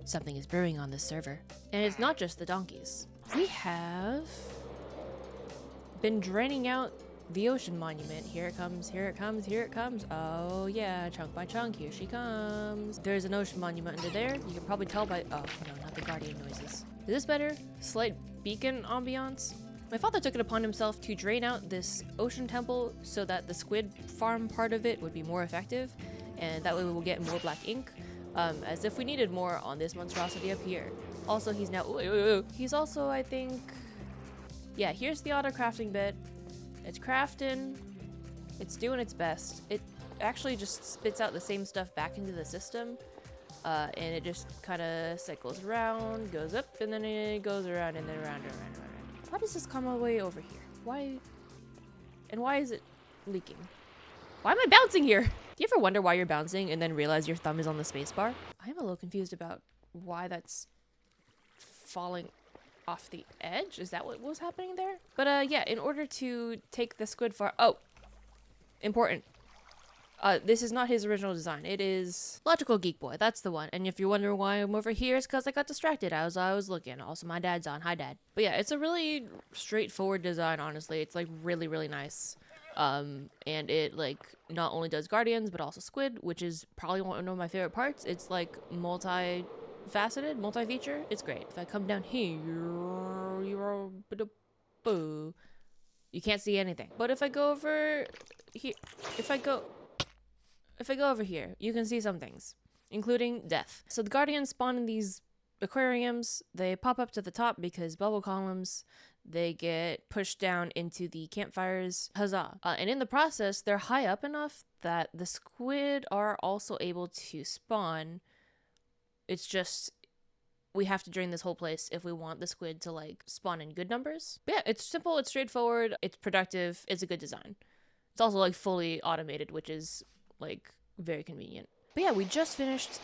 Something is brewing on this server. And it's not just the donkeys. We have been draining out the ocean monument. Here it comes, here it comes, here it comes. Oh yeah, chunk by chunk, here she comes. There's an ocean monument under there. You can probably tell by, oh no, not the guardian noises. Is this better? Slight beacon ambiance. My father took it upon himself to drain out this ocean temple so that the squid farm part of it would be more effective, and that way we will get more black ink, as if we needed more on this monstrosity up here. Also, he's now, he's also, I think, yeah, here's the auto crafting bit. It's crafting, it's doing its best. It actually just spits out the same stuff back into the system, and it just kind of cycles around, goes up, and then it goes around, and then around, and around, and around. Why does this come all the way over here? Why? And why is it leaking? Why am I bouncing here? Do you ever wonder why you're bouncing and then realize your thumb is on the spacebar? I'm a little confused about why that's falling off the edge. Is that what was happening there? But yeah, in order to take the squid farm, oh, important. This is not his original design. It is Logical Geek Boy. That's the one. And if you're wondering why I'm over here, it's because I got distracted as I was looking. Also, my dad's on. Hi, Dad. But yeah, it's a really straightforward design, honestly. It's like really, really nice. And it like not only does guardians, but also squid, which is probably one of my favorite parts. It's like multi-faceted, multi-feature. It's great. If I come down here, you can't see anything. But if I go over here, if I go over here, you can see some things, including death. So the guardians spawn in these aquariums. They pop up to the top because bubble columns. They get pushed down into the campfires. Huzzah. And in the process, they're high up enough that the squid are also able to spawn. It's just, we have to drain this whole place if we want the squid to like spawn in good numbers. But yeah, it's simple, it's straightforward, it's productive, it's a good design. It's also like fully automated, which is like very convenient. But yeah, we just finished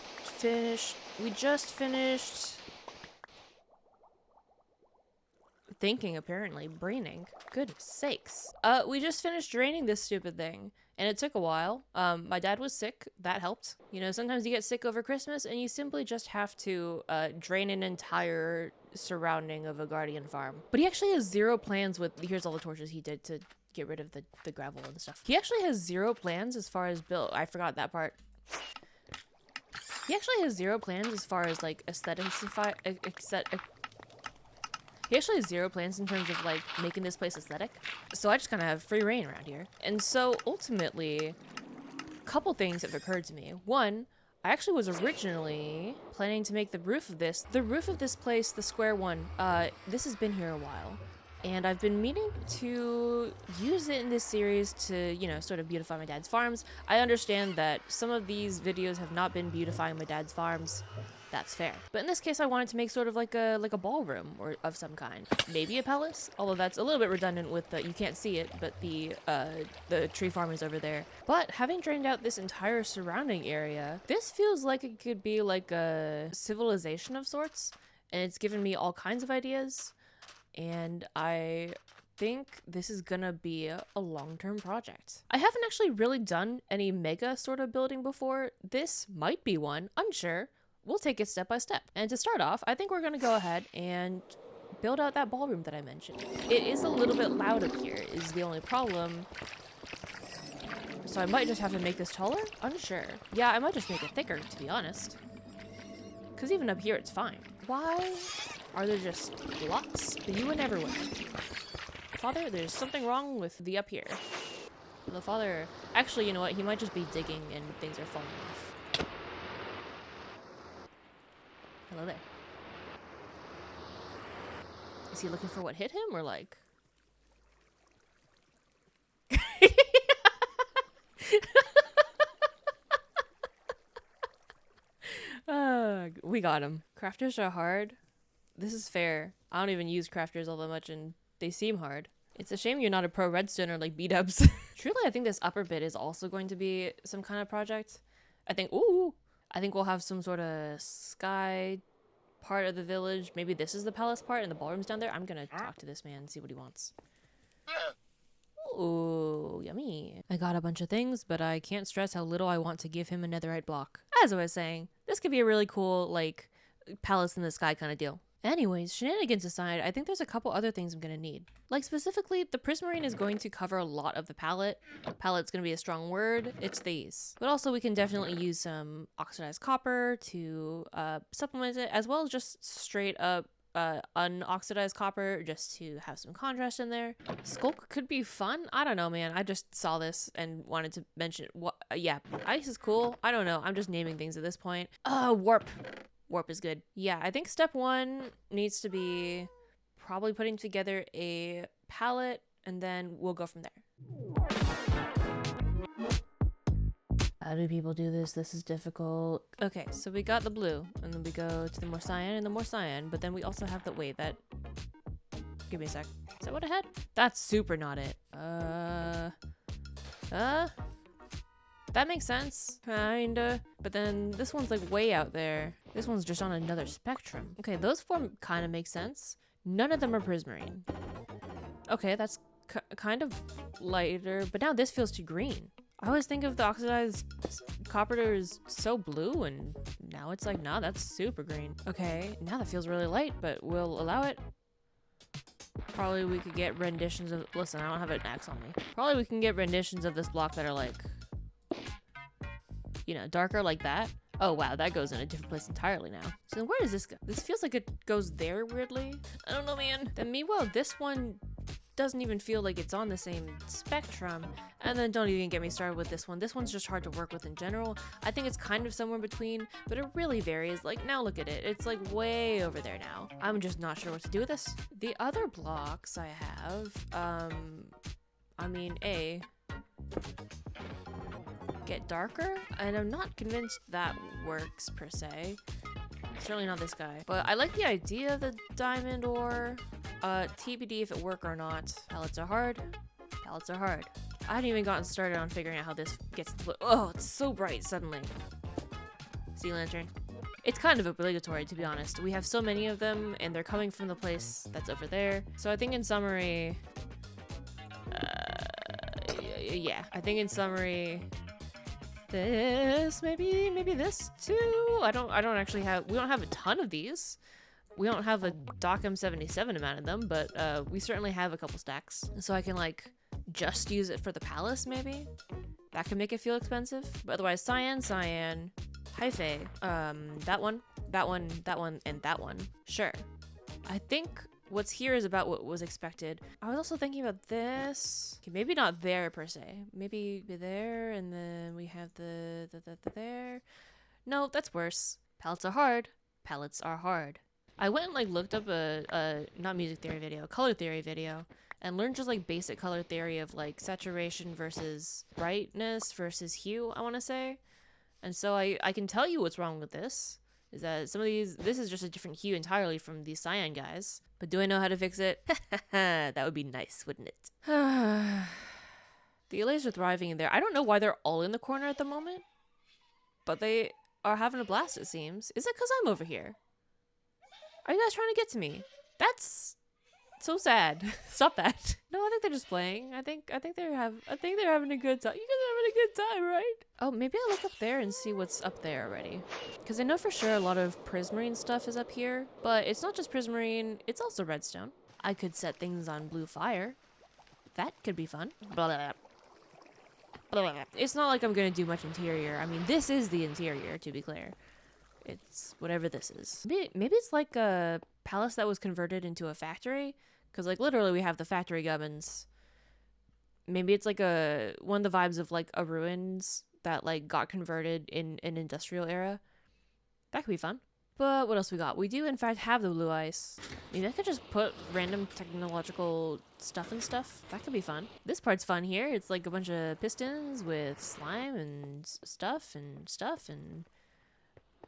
thinking, apparently braining. Goodness sakes. We just finished draining this stupid thing, and it took a while. My dad was sick. That helped. You know, sometimes you get sick over Christmas and you simply just have to drain an entire surrounding of a guardian farm. But he actually has zero plans with, here's all the torches he did to get rid of the gravel and stuff. He actually has zero plans as far as build. I forgot that part. He actually has zero plans as far as like he actually has zero plans in terms of like making this place aesthetic. So I just kind of have free reign around here. And so ultimately, a couple things have occurred to me. One, I actually was originally planning to make the roof of this place, the square one. This has been here a while. And I've been meaning to use it in this series to, you know, sort of beautify my dad's farms. I understand that some of these videos have not been beautifying my dad's farms. That's fair. But in this case, I wanted to make sort of like a ballroom or of some kind. Maybe a palace, although that's a little bit redundant with the, you can't see it, but the tree farm is over there. But having drained out this entire surrounding area, this feels like it could be like a civilization of sorts. And it's given me all kinds of ideas. And I think this is gonna be a long-term project. I haven't actually really done any mega sort of building before. This might be one, unsure. We'll take it step by step. And to start off, I think we're gonna go ahead and build out that ballroom that I mentioned. It is a little bit loud up here, is the only problem. So I might just have to make this taller? Unsure. Yeah, I might just make it thicker, to be honest. Because even up here, it's fine. Why are there just blocks spewing everywhere? Father, there's something wrong with the up here. The father, actually, you know what? He might just be digging and things are falling off. Hello there. Is he looking for what hit him, or like? We got him. Crafters are hard. This is fair. I don't even use crafters all that much, and they seem hard. It's a shame you're not a pro redstone or like B-dubs. Truly, I think this upper bit is also going to be some kind of project. I think we'll have some sort of sky part of the village. Maybe this is the palace part and the ballroom's down there. I'm gonna talk to this man and see what he wants. Ooh, yummy. I got a bunch of things, but I can't stress how little I want to give him a netherite block. As I was saying, this could be a really cool, like, palace in the sky kind of deal. Anyways, shenanigans aside, I think there's a couple other things I'm going to need. Like specifically, the prismarine is going to cover a lot of the palette. Palette's going to be a strong word. It's these. But also we can definitely use some oxidized copper to supplement it, as well as just straight up unoxidized copper just to have some contrast in there. SCULK could be fun. I don't know, man. I just saw this and wanted to mention what. Yeah, ice is cool. I don't know. I'm just naming things at this point. Warp. Warp is good. Yeah, I think step one needs to be probably putting together a palette, and then we'll go from there. How do people do this? This is difficult. Okay, so we got the blue, and then we go to the more cyan and the more cyan, but then we also have the, wait, that, give me a sec. Is that what I had? That's super not it. That makes sense, kinda. But then this one's like way out there. This one's just on another spectrum. Okay, those four kind of make sense. None of them are prismarine. Okay, that's kind of lighter, but now this feels too green. I always think of the oxidized copper as so blue, and now it's like, nah, that's super green. Okay, now that feels really light, but we'll allow it. Probably we could get renditions of, listen, I don't have an axe on me. Probably we can get renditions of this block that are like, you know, darker like that. Oh wow, that goes in a different place entirely now. So then where does this go? This feels like it goes there weirdly. I don't know, man. Then meanwhile, this one doesn't even feel like it's on the same spectrum. And then don't even get me started with this one. This one's just hard to work with in general. I think it's kind of somewhere between, but it really varies. Like now look at it. It's like way over there now. I'm just not sure what to do with this. The other blocks I have, I mean, get darker, and I'm not convinced that works per se. Certainly not this guy, but I like the idea of the diamond ore. TBD if it work or not. Palettes are hard. Palettes are hard. I hadn't even gotten started on figuring out how this gets blue. Oh, it's so bright suddenly. Sea lantern. It's kind of obligatory, to be honest. We have so many of them, and they're coming from the place that's over there. So I think in summary, yeah, I think in summary, this, maybe this too. I don't actually have, we don't have a ton of these. We don't have a Dockham 77 amount of them, but we certainly have a couple stacks. So I can like just use it for the palace maybe. That can make it feel expensive. But otherwise, cyan, hyphae, that one, and that one. Sure. I think what's here is about what was expected. I was also thinking about this. Okay, maybe not there per se. Maybe there, and then we have the there. No, that's worse. Palettes are hard. Palettes are hard. I went and like looked up a not music theory video, color theory video, and learned just like basic color theory of like saturation versus brightness versus hue, I want to say. And so I can tell you what's wrong with this. Is that some of these, this is just a different hue entirely from these cyan guys. But do I know how to fix it? That would be nice, wouldn't it? The allays are thriving in there. I don't know why they're all in the corner at the moment, but they are having a blast, it seems. Is it because I'm over here? Are you guys trying to get to me? That's so sad. Stop that. No, I think they're just playing. I think they're having a good time. You guys are having a good time, right? Oh, maybe I'll look up there and see what's up there already. Because I know for sure a lot of prismarine stuff is up here, but it's not just prismarine, it's also redstone. I could set things on blue fire. That could be fun. Blah, blah, blah. Blah, blah, blah. It's not like I'm gonna do much interior. I mean, this is the interior, to be clear. It's whatever this is. Maybe it's like a palace that was converted into a factory. Because, like, literally we have the factory gubbins. Maybe it's like one of the vibes of, like, a ruins that, like, got converted in an industrial era. That could be fun. But what else we got? We do, in fact, have the blue ice. Maybe I could just put random technological stuff and stuff. That could be fun. This part's fun here. It's, like, a bunch of pistons with slime and stuff.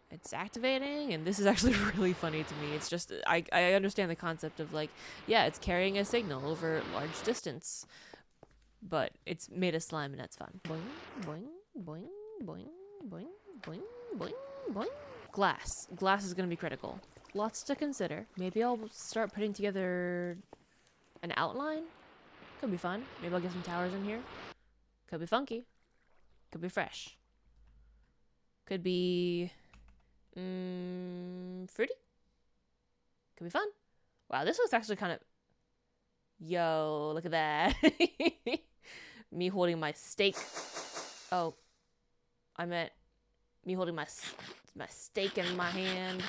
It's activating, and this is actually really funny to me. It's just, I understand the concept of like, yeah, it's carrying a signal over large distance, but it's made of slime and that's fun. Boing, boing, boing, boing, boing, boing, boing, boing. Glass is gonna be critical. Lots to consider. Maybe I'll start putting together an outline. Could be fun. Maybe I'll get some towers in here. Could be funky. Could be fresh. Could be Fruity? Could be fun. Wow, this looks actually kind of... Yo, look at that. Me holding my steak. Oh, I meant me holding my steak in my hand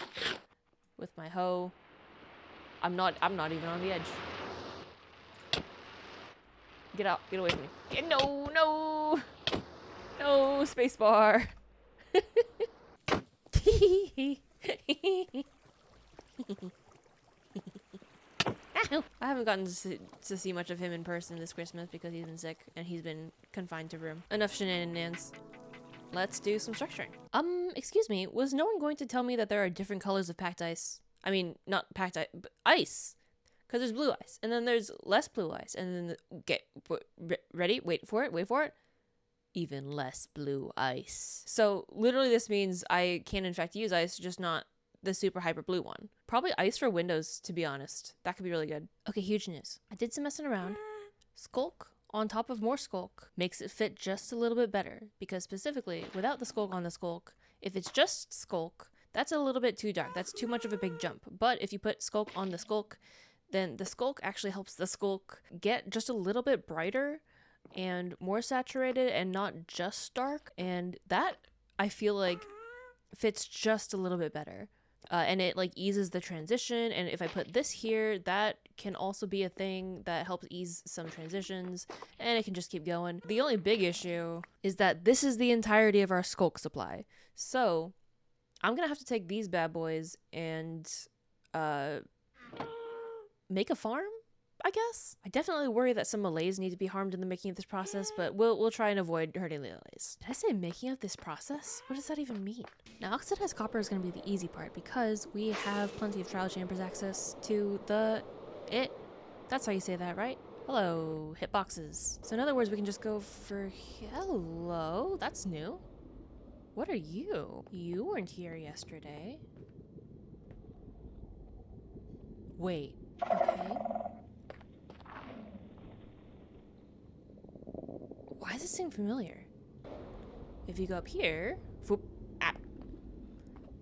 with my hoe. I'm not even on the edge. Get out, get away from me. No, no, no, spacebar. I haven't gotten to see much of him in person this Christmas because he's been sick and he's been confined to room. Enough shenanigans. Let's do some structuring. Excuse me, was no one going to tell me that there are different colors of packed ice? I mean, not packed ice, but ice. Because there's blue ice, and then there's less blue ice, and then ready? Wait for it. Even less blue ice. So literally this means I can in fact use ice, just not the super hyper blue one. Probably ice for windows, to be honest. That could be really good. Okay, huge news. I did some messing around. SCULK on top of more SCULK makes it fit just a little bit better, because specifically without the SCULK on the SCULK, if it's just SCULK, that's a little bit too dark. That's too much of a big jump. But if you put SCULK on the SCULK, then the SCULK actually helps the SCULK get just a little bit brighter and more saturated and not just dark. And that, I feel like, fits just a little bit better. And it like eases the transition. And if I put this here, that can also be a thing that helps ease some transitions, and it can just keep going. The only big issue is that this is the entirety of our SCULK supply. So I'm gonna have to take these bad boys and make a farm, I guess. I definitely worry that some allays need to be harmed in the making of this process, but we'll try and avoid hurting the allays. Did I say making of this process? What does that even mean? Now, oxidized copper is going to be the easy part because we have plenty of trial chambers access to that's how you say that, right? Hello, hitboxes. So in other words, we can just go for hello. That's new. What are you? You weren't here yesterday. Wait, okay. Why does it seem familiar? If you go up here, whoop,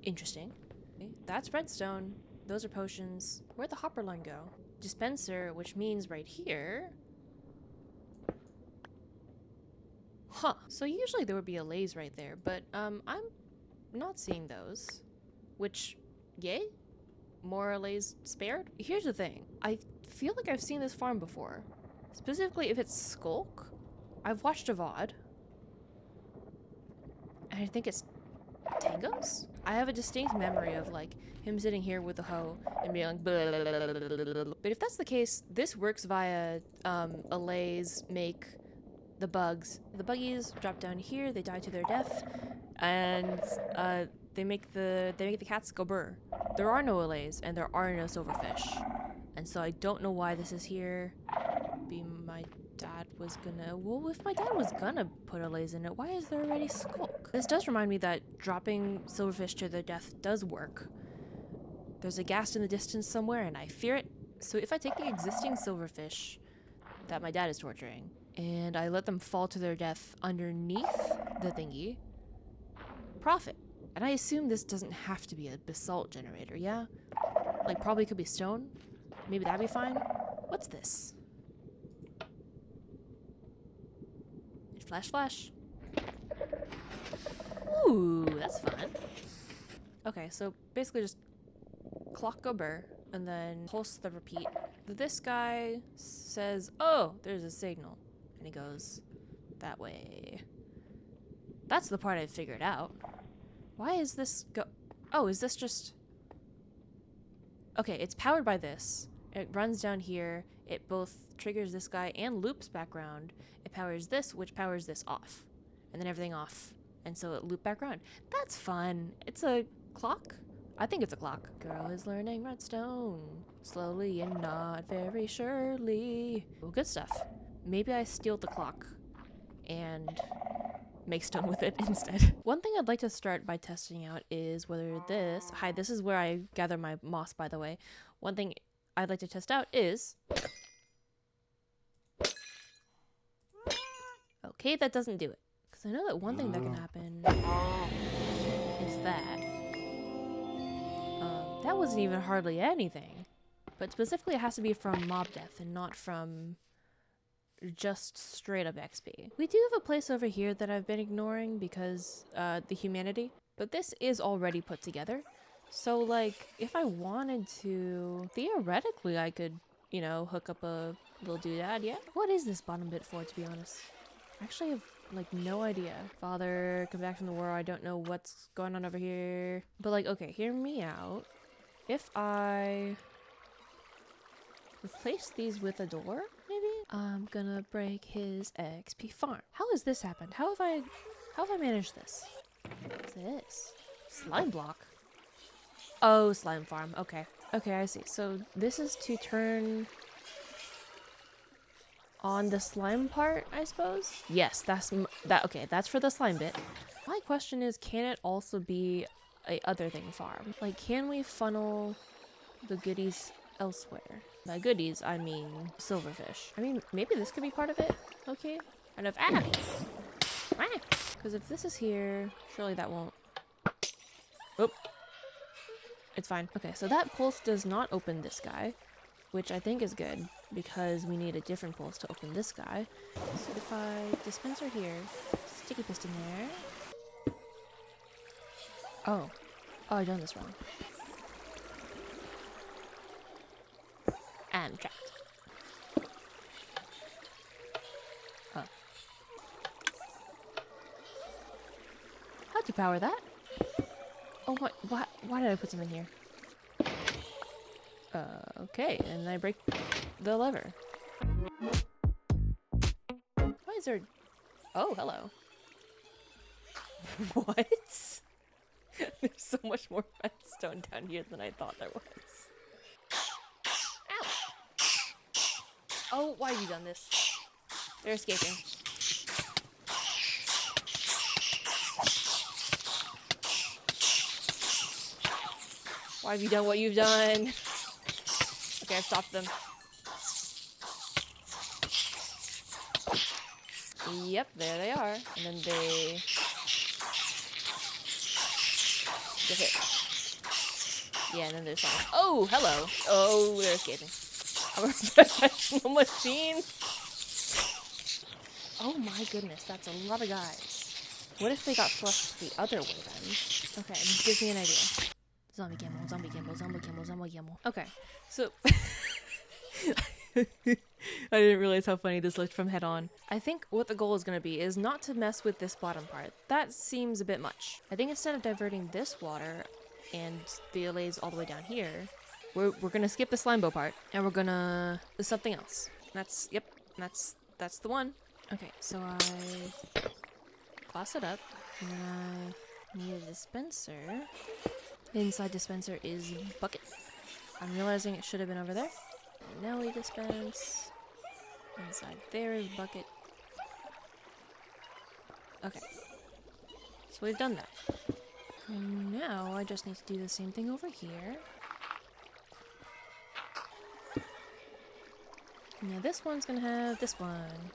interesting. Okay, that's redstone. Those are potions. Where'd the hopper line go? Dispenser, which means right here. Huh. So usually there would be allays right there, but I'm not seeing those. Which, yay? More allays spared? Here's the thing. I feel like I've seen this farm before. Specifically if it's SCULK. I've watched a VOD. And I think it's Tango's? I have a distinct memory of like him sitting here with the hoe and being like blah, blah, blah, blah, blah. But if that's the case, this works via allays make the bugs. The buggies drop down here, they die to their death, and they make the cats go brr. There are no allays and there are no silverfish. And so I don't know why this is here. My dad was gonna... Well, if my dad was gonna put allays in it, why is there already SCULK? This does remind me that dropping silverfish to their death does work. There's a ghast in the distance somewhere, and I fear it. So if I take the existing silverfish that my dad is torturing, and I let them fall to their death underneath the thingy, profit. And I assume this doesn't have to be a basalt generator, yeah? Like, probably could be stone. Maybe that'd be fine. What's this? Flash, flash. Ooh, that's fun. Okay, so basically just clock go burr, and then pulse the repeat. This guy says, oh, there's a signal. And he goes that way. That's the part I figured out. Why is this oh, is this just... Okay, it's powered by this. It runs down here. It both triggers this guy and loops back around. It powers this, which powers this off. And then everything off. And so it loop back around. That's fun. It's a clock? I think it's a clock. Girl is learning redstone. Slowly and not very surely. Well, good stuff. Maybe I steal the clock and make stone with it instead. One thing I'd like to start by testing out is whether this... Hi, this is where I gather my moss, by the way. One thing I'd like to test out is... Okay, that doesn't do it. Because I know that one thing that can happen is that. That wasn't even hardly anything. But specifically it has to be from mob death and not from just straight up XP. We do have a place over here that I've been ignoring because the humanity, but this is already put together. So like if I wanted to, theoretically I could, you know, hook up a little doodad, yeah? What is this bottom bit for, to be honest? I actually have like no idea. Father, come back from the war, I don't know what's going on over here. But like, okay, hear me out. If I replace these with a door, maybe? I'm gonna break his XP farm. How has this happened? How have I managed this? What's this? Slime block? Oh, slime farm. Okay. Okay, I see. So this is to turn on the slime part, I suppose? Yes, that's that. Okay, that's for the slime bit. My question is, can it also be a other thing farm? Like, can we funnel the goodies elsewhere? By goodies, I mean silverfish. I mean, maybe this could be part of it. Okay. And if because if this is here, surely that won't. Oop. It's fine. Okay, so that pulse does not open this guy, which I think is good because we need a different pulse to open this guy. So if I dispenser here, sticky piston there. Oh, I've done this wrong. And trapped. Oh. How'd you power that? Oh, why did I put some in here? Okay, and I break the lever. Why is there... Oh, hello. What? There's so much more redstone down here than I thought there was. Ow! Oh, why have you done this? They're escaping. Why have you done what you've done? Okay, I've stopped them. Yep, there they are. And then they get hit. Yeah, and then there's something. Oh, hello. Oh, they're escaping. I'm a professional machine. Oh my goodness, that's a lot of guys. What if they got flushed the other way then? Okay, this gives me an idea. Zombie camel, zombie camel, zombie camel, zombie camel. Okay, so... I didn't realize how funny this looked from head on. I think what the goal is going to be is not to mess with this bottom part. That seems a bit much. I think instead of diverting this water and the allays all the way down here, we're going to skip the slime bow part and we're going to do something else. That's, yep, that's the one. Okay, so I class it up and then I need a dispenser. Inside dispenser is bucket. I'm realizing it should have been over there. And now we dispense. Inside there is bucket. Okay. So we've done that. And now I just need to do the same thing over here. Now this one's gonna have this one.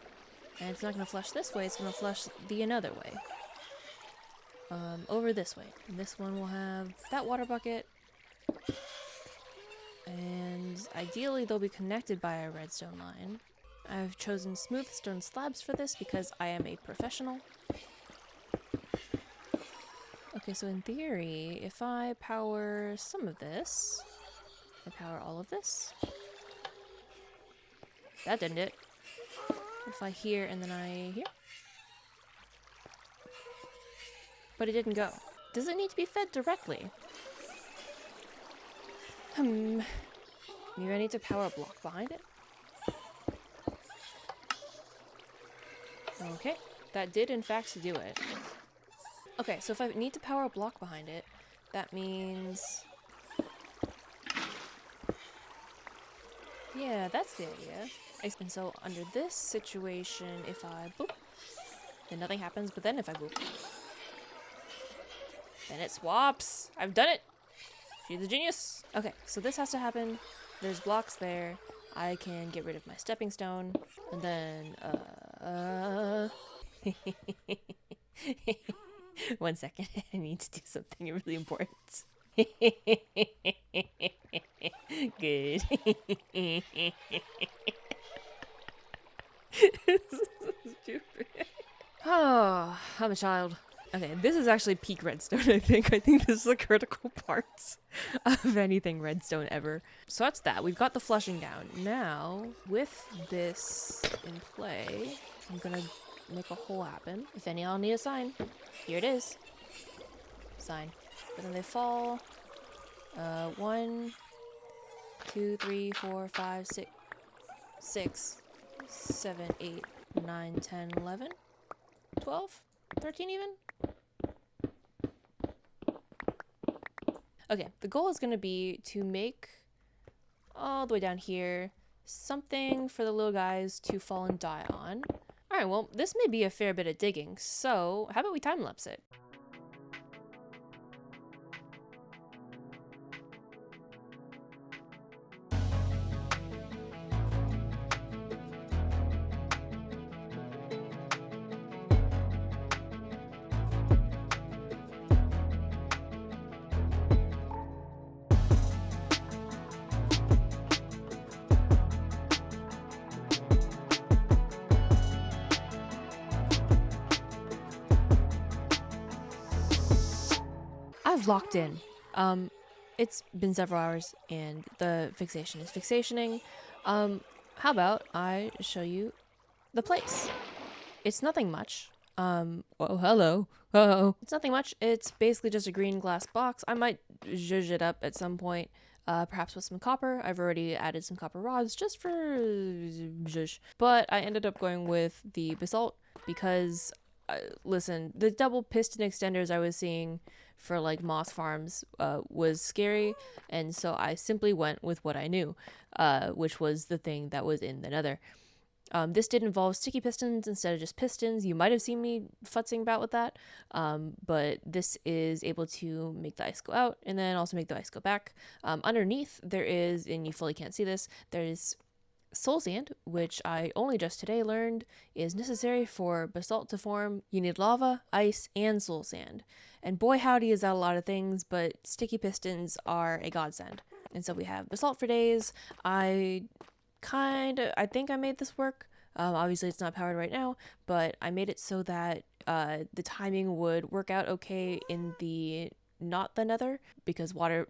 And it's not gonna flush this way, it's gonna flush the another way. Over this way. And this one will have that water bucket. And ideally they'll be connected by a redstone line. I've chosen smooth stone slabs for this because I am a professional. Okay, so in theory, if I power some of this, I power all of this. That didn't it. If I hear and then I hear. But it didn't go. Does it need to be fed directly? Maybe I need to power a block behind it? Okay, that did in fact do it. Okay, so if I need to power a block behind it, that means... Yeah, that's the idea. And so under this situation, if I boop, then nothing happens, but then if I boop, then it swaps. I've done it! She's a genius! Okay, so this has to happen. There's blocks there. I can get rid of my stepping stone. And then, 1 second. I need to do something really important. Good. Stupid. Oh, I'm a child. Okay, this is actually peak redstone, I think. I think this is a critical part of anything redstone ever. So that's that. We've got the flushing down. Now, with this in play, I'm gonna make a hole happen. If any, I'll need a sign. Here it is. Sign. But then they fall. 1, 2, 3, 4, 5, 6, 7, 8, 9, 10, 11, 12, 13 even? Okay, the goal is going to be to make, all the way down here, something for the little guys to fall and die on. Alright, well, this may be a fair bit of digging, so how about we time-lapse it? I've locked in. It's been several hours and the fixation is fixationing. How about I show you the place? It's nothing much. Whoa, hello. Oh, it's nothing much. It's basically just a green glass box. I might zhuzh it up at some point, perhaps with some copper. I've already added some copper rods just for zhuzh. But I ended up going with the basalt because, listen, the double piston extenders I was seeing for like moss farms was scary, and so I simply went with what I knew, which was the thing that was in the nether. This did involve sticky pistons instead of just pistons. You might have seen me futzing about with that, but this is able to make the ice go out and then also make the ice go back. Underneath there is, and you fully can't see this, there's soul sand, which I only just today learned is necessary for basalt to form. You need lava, ice, and soul sand. And boy howdy is that a lot of things, but sticky pistons are a godsend. And so we have basalt for days. I think I made this work. Obviously it's not powered right now, but I made it so that the timing would work out okay in the not the nether, because lava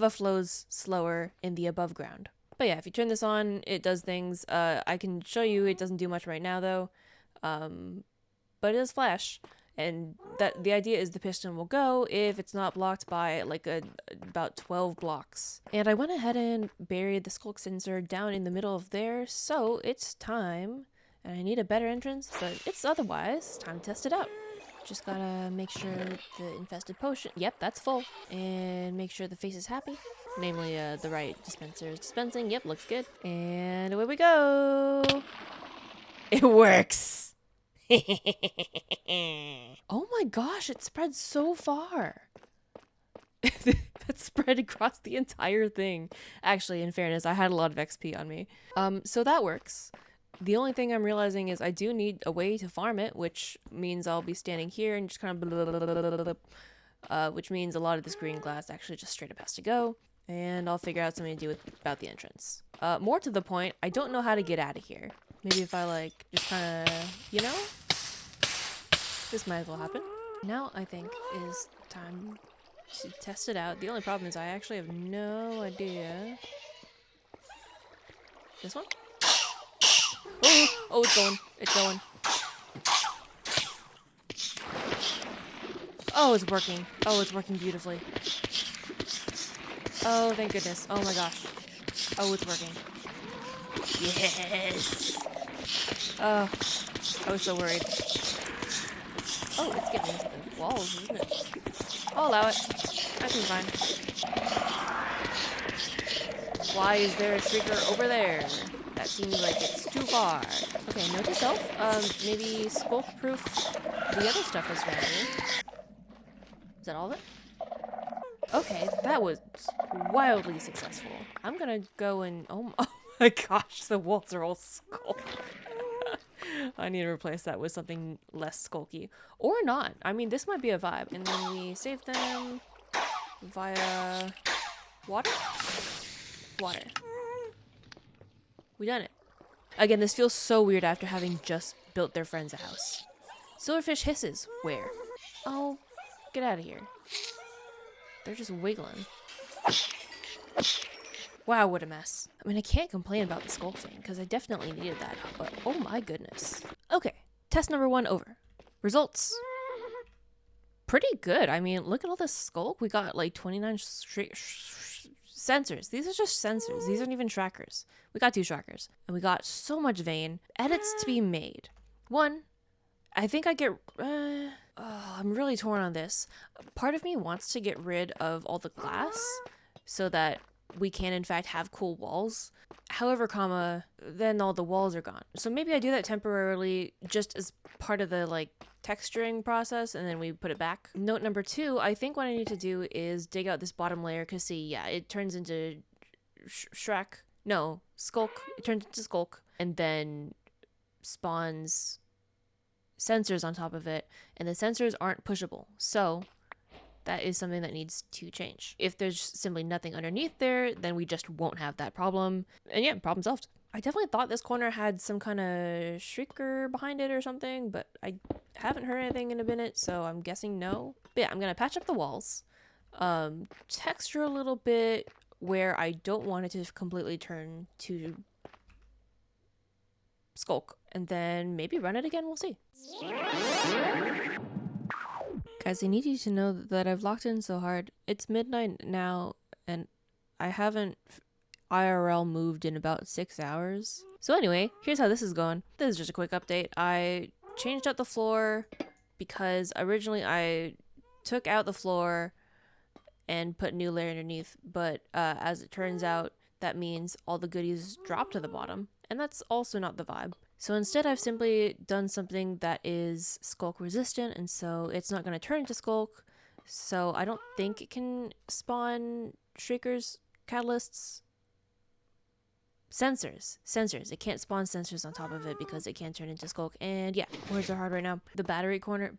flows slower in the above ground. But yeah, if you turn this on, it does things. I can show you it doesn't do much right now though, but it does flash. And that the idea is the piston will go if it's not blocked by like about 12 blocks. And I went ahead and buried the SCULK sensor down in the middle of there, so it's time. And I need a better entrance, but it's otherwise time to test it out. Just gotta make sure the infested potion, yep, that's full. And make sure the face is happy. Namely, the right dispenser is dispensing, yep, looks good. And away we go! It works! Oh my gosh, it spread so far. That spread across the entire thing. Actually, in fairness, I had a lot of XP on me. So that works. The only thing I'm realizing is I do need a way to farm it, which means I'll be standing here and just kind of which means a lot of this green glass actually just straight up has to go. And I'll figure out something to do about the entrance. More to the point, I don't know how to get out of here. Maybe if I like just kind of, you know? This might as well happen. Now I think is time to test it out. The only problem is I actually have no idea. This one? Oh, it's going. It's going. Oh, it's working. Oh, it's working beautifully. Oh, thank goodness. Oh my gosh. Oh, it's working. Yes! Oh, I was so worried. Oh, it's getting into the walls, isn't it? I'll allow it. I can be fine. Why is there a shrieker over there? That seems like it's too far. Okay, note to self. Maybe SCULK-proof the other stuff that's around here. Is that all of it? Okay, that was wildly successful. I'm gonna go and... Oh my gosh, the walls are all SCULK. I need to replace that with something less skulky. Or not. I mean, this might be a vibe. And then we save them via water? Water. We done it. Again, this feels so weird after having just built their friends a house. Silverfish hisses. Where? Oh, get out of here. They're just wiggling. Wow, what a mess. I mean, I can't complain about the skulk thing, because I definitely needed that, but oh my goodness. Okay, test number 1 over. Results. Pretty good. I mean, look at all this skulk. We got like 29 sensors. These are just sensors. These aren't even trackers. We got 2 trackers. And we got so much vein. Edits to be made. 1, I think I get... I'm really torn on this. Part of me wants to get rid of all the glass so that we can in fact have cool walls. However, then all the walls are gone. So maybe I do that temporarily just as part of the like texturing process, and then we put it back. Note number 2, I think what I need to do is dig out this bottom layer, because see, yeah, it turns into SCULK. It turns into SCULK and then spawns sensors on top of it, and the sensors aren't pushable. So that is something that needs to change. If there's simply nothing underneath there, then we just won't have that problem. And yeah, problem solved. I definitely thought this corner had some kind of shrieker behind it or something, but I haven't heard anything in a minute, so I'm guessing no. But yeah, I'm gonna patch up the walls, texture a little bit where I don't want it to completely turn to SCULK, and then maybe run it again, we'll see. Guys, I need you to know that I've locked in so hard. It's midnight now, and I haven't IRL moved in about 6 hours. So anyway, here's how this is going. This is just a quick update. I changed out the floor because originally I took out the floor and put a new layer underneath, but as it turns out, that means all the goodies drop to the bottom, and that's also not the vibe. So instead, I've simply done something that is SCULK resistant, and so it's not going to turn into SCULK. So I don't think it can spawn shriekers, catalysts, sensors. It can't spawn sensors on top of it because it can't turn into SCULK. And yeah, words are hard right now. The battery corner,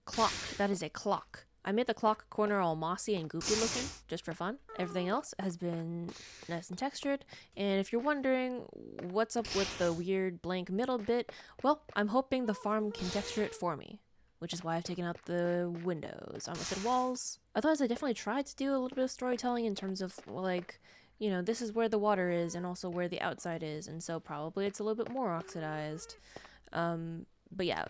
clock. That is a clock. I made the clock corner all mossy and goopy looking, just for fun. Everything else has been nice and textured. And if you're wondering what's up with the weird blank middle bit, well, I'm hoping the farm can texture it for me, which is why I've taken out the windows. I almost said walls. Otherwise, I definitely tried to do a little bit of storytelling in terms of, like, you know, this is where the water is and also where the outside is. And so probably it's a little bit more oxidized. But yeah,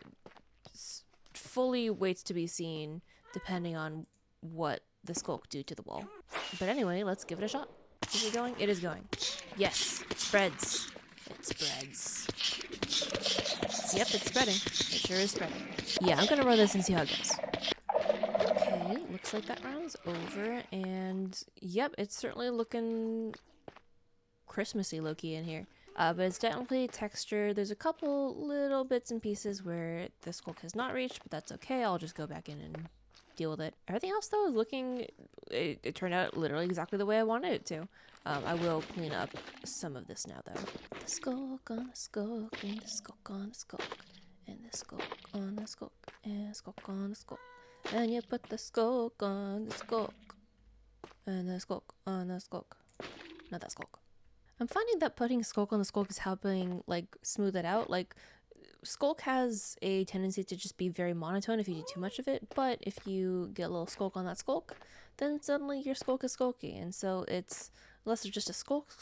fully waits to be seen, depending on what the SCULK do to the wall. But anyway, let's give it a shot. Is it going? It is going. Yes, it spreads. It spreads. Yep, it's spreading. It sure is spreading. Yeah, I'm gonna run this and see how it goes. Okay, looks like that round's over, and yep, it's certainly looking Christmassy low-key in here. But it's definitely textured. There's a couple little bits and pieces where the SCULK has not reached, but that's okay. I'll just go back in and deal with it. Everything else though is looking, it turned out literally exactly the way I wanted it to. I will clean up some of this now though. The SCULK on the SCULK, and the SCULK on the SCULK, and the SCULK on the SCULK, and the SCULK on the SCULK, and you put the SCULK on the SCULK, and the SCULK on the SCULK. Not that SCULK. I'm finding that putting SCULK on the SCULK is helping like smooth it out. Like SCULK has a tendency to just be very monotone if you do too much of it, but if you get a little SCULK on that SCULK, then suddenly your SCULK is skulky, and so it's less of just a SCULK.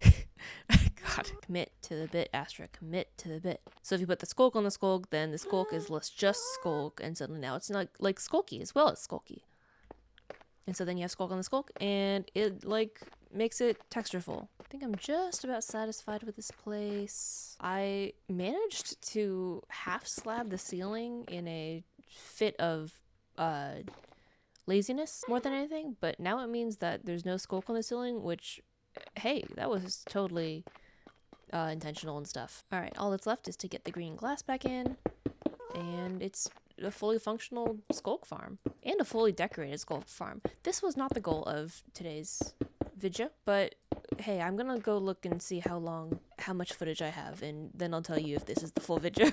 God, commit to the bit, Astra, commit to the bit. So if you put the SCULK on the SCULK, then the SCULK is less just SCULK, and suddenly now it's not like skulky as well as skulky. And so then you have SCULK on the SCULK, and it like makes it textureful. I think I'm just about satisfied with this place. I managed to half slab the ceiling in a fit of laziness more than anything, but now it means that there's no SCULK on the ceiling, which, hey, that was totally intentional and stuff. All right, all that's left is to get the green glass back in, and it's a fully functional SCULK farm and a fully decorated SCULK farm. This was not the goal of today's video, but hey, I'm gonna go look and see how much footage I have, and then I'll tell you if this is the full video.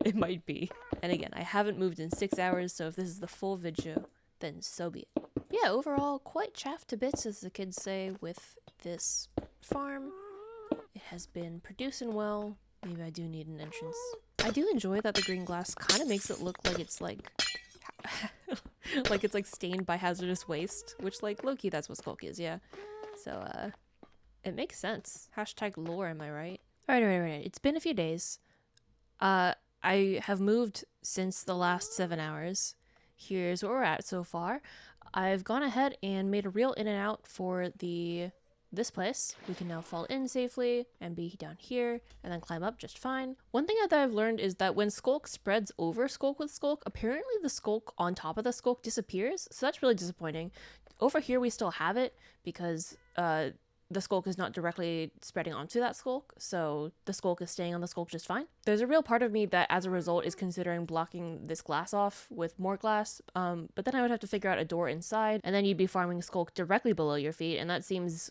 It might be. And again, I haven't moved in 6 hours, so if this is the full video, then so be it. Yeah, overall, quite chaffed to bits, as the kids say, with this farm. It has been producing well. Maybe I do need an entrance. I do enjoy that the green glass kind of makes it look like it's like like it's like stained by hazardous waste, which like low-key that's what SCULK is, yeah. So it makes sense. Hashtag lore, am I right? Alright. It's been a few days. I have moved since the last 7 hours. Here's where we're at so far. I've gone ahead and made a real in and out for this place. We can now fall in safely and be down here and then climb up just fine. One thing that I've learned is that when SCULK spreads over SCULK with SCULK, apparently the SCULK on top of the SCULK disappears. So that's really disappointing. Over here we still have it because the SCULK is not directly spreading onto that SCULK, so the SCULK is staying on the SCULK just fine. There's a real part of me that as a result is considering blocking this glass off with more glass, but then I would have to figure out a door inside, and then you'd be farming SCULK directly below your feet, and that seems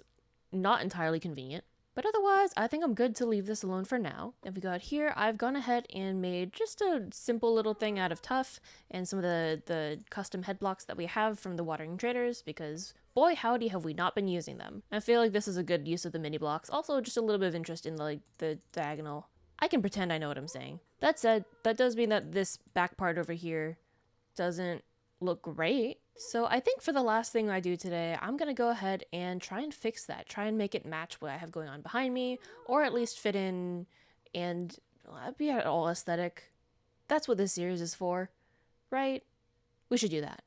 not entirely convenient. But otherwise, I think I'm good to leave this alone for now. If we go out here, I've gone ahead and made just a simple little thing out of tuff and some of the custom head blocks that we have from the watering traders, because boy howdy have we not been using them. I feel like this is a good use of the mini blocks. Also, just a little bit of interest in the diagonal. I can pretend I know what I'm saying. That said, that does mean that this back part over here doesn't look great. So I think for the last thing I do today, I'm gonna go ahead and try and fix that. Try and make it match what I have going on behind me, or at least fit in and be at all aesthetic. That's what this series is for, right? We should do that.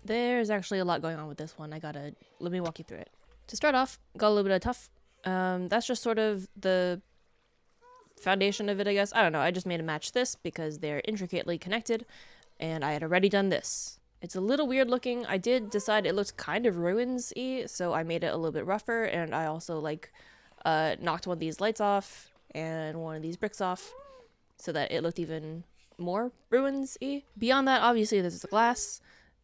There's actually a lot going on with this one. Let me walk you through it. To start off, got a little bit of tuff. That's just sort of the foundation of it, I guess. I don't know, I just made it match this because they're intricately connected, and I had already done this. It's a little weird looking. I did decide it looked kind of ruins-y, so I made it a little bit rougher, and I also knocked one of these lights off and one of these bricks off so that it looked even more ruins-y. Beyond that, obviously, this is the glass.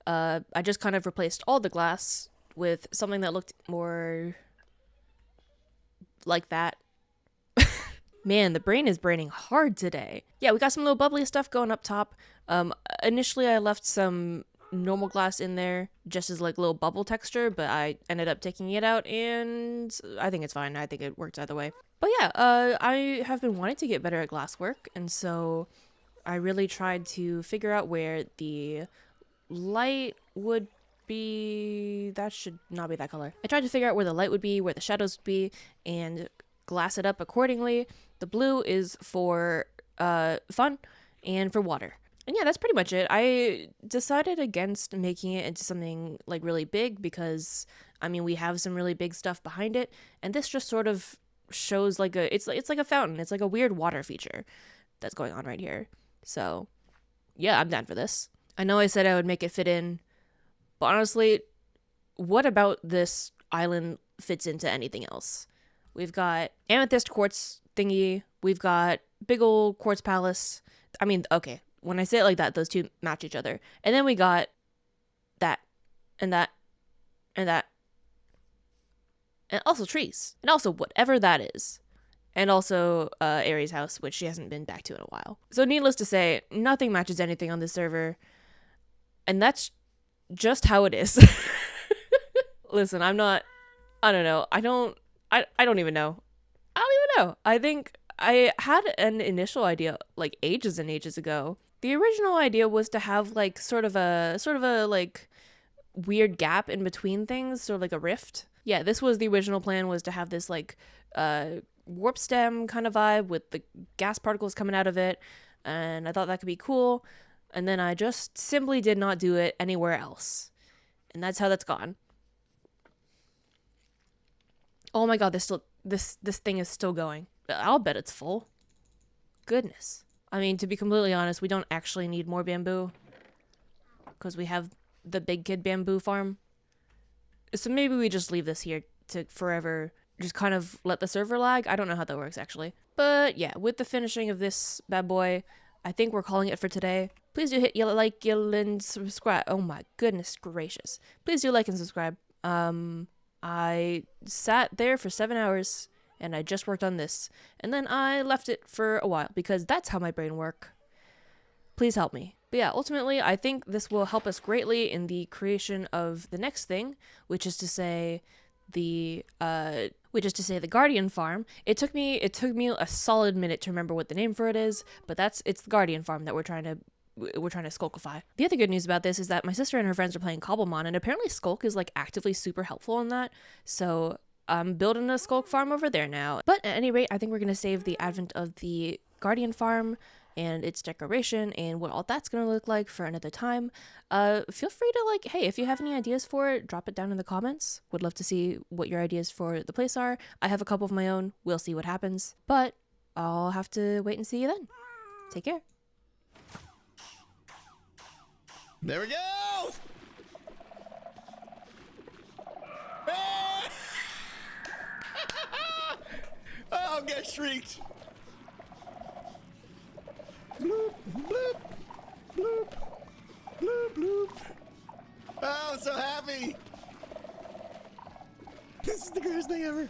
I just kind of replaced all the glass with something that looked more like that. Man, the brain is braining hard today. Yeah, we got some little bubbly stuff going up top. Initially I left some normal glass in there just as like little bubble texture, but I ended up taking it out and I think it's fine. I think it works either way. But yeah, I have been wanting to get better at glass work, and so I really tried to figure out where the light would be. That should not be that color. I tried to figure out where the light would be, where the shadows would be, and glass it up accordingly. The blue is for fun and for water. And yeah, that's pretty much it. I decided against making it into something like really big because, I mean, we have some really big stuff behind it, and this just sort of shows like it's like a fountain. It's like a weird water feature that's going on right here. So yeah, I'm down for this. I know I said I would make it fit in, but honestly, what about this island fits into anything else? We've got amethyst quartz thingy. We've got big old quartz palace. I mean, okay, when I say it like that, those two match each other. And then we got that, and that, and that. And also trees. And also whatever that is. And also Aries' house, which she hasn't been back to in a while. So needless to say, nothing matches anything on this server. And that's just how it is. Listen, I don't know. I don't even know. I think I had an initial idea like ages and ages ago. The original idea was to have like sort of a like weird gap in between things, sort of like a rift. Yeah, this was the original plan, was to have this like warp stem kind of vibe with the gas particles coming out of it, and I thought that could be cool. And then I just simply did not do it anywhere else. And that's how that's gone. Oh my god, this thing is still going. I'll bet it's full. Goodness. I mean, to be completely honest, we don't actually need more bamboo because we have the big kid bamboo farm. So maybe we just leave this here to forever, just kind of let the server lag. I don't know how that works actually. But yeah, with the finishing of this bad boy, I think we're calling it for today. Please do hit like and subscribe. Oh my goodness gracious. Please do like and subscribe. I sat there for 7 hours and I just worked on this. And then I left it for a while because that's how my brain works. Please help me. But yeah, ultimately, I think this will help us greatly in the creation of the next thing, which is to say the Guardian Farm. It took me a solid minute to remember what the name for it is, but it's the Guardian Farm that we're trying to sculkify. The other good news about this is that my sister and her friends are playing Cobblemon, and apparently Sculk is like actively super helpful in that. So I'm building a Sculk farm over there now. But at any rate, I think we're gonna save the advent of the Guardian Farm and its decoration and what all that's gonna look like for another time. Feel free to like, hey, if you have any ideas for it, drop it down in the comments. Would love to see what your ideas for the place are. I have a couple of my own. We'll see what happens. But I'll have to wait and see you then. Take care. There we go! Oh, get shrieked! Bloop, bloop, bloop, bloop, bloop. Oh, I'm so happy! This is the greatest thing ever.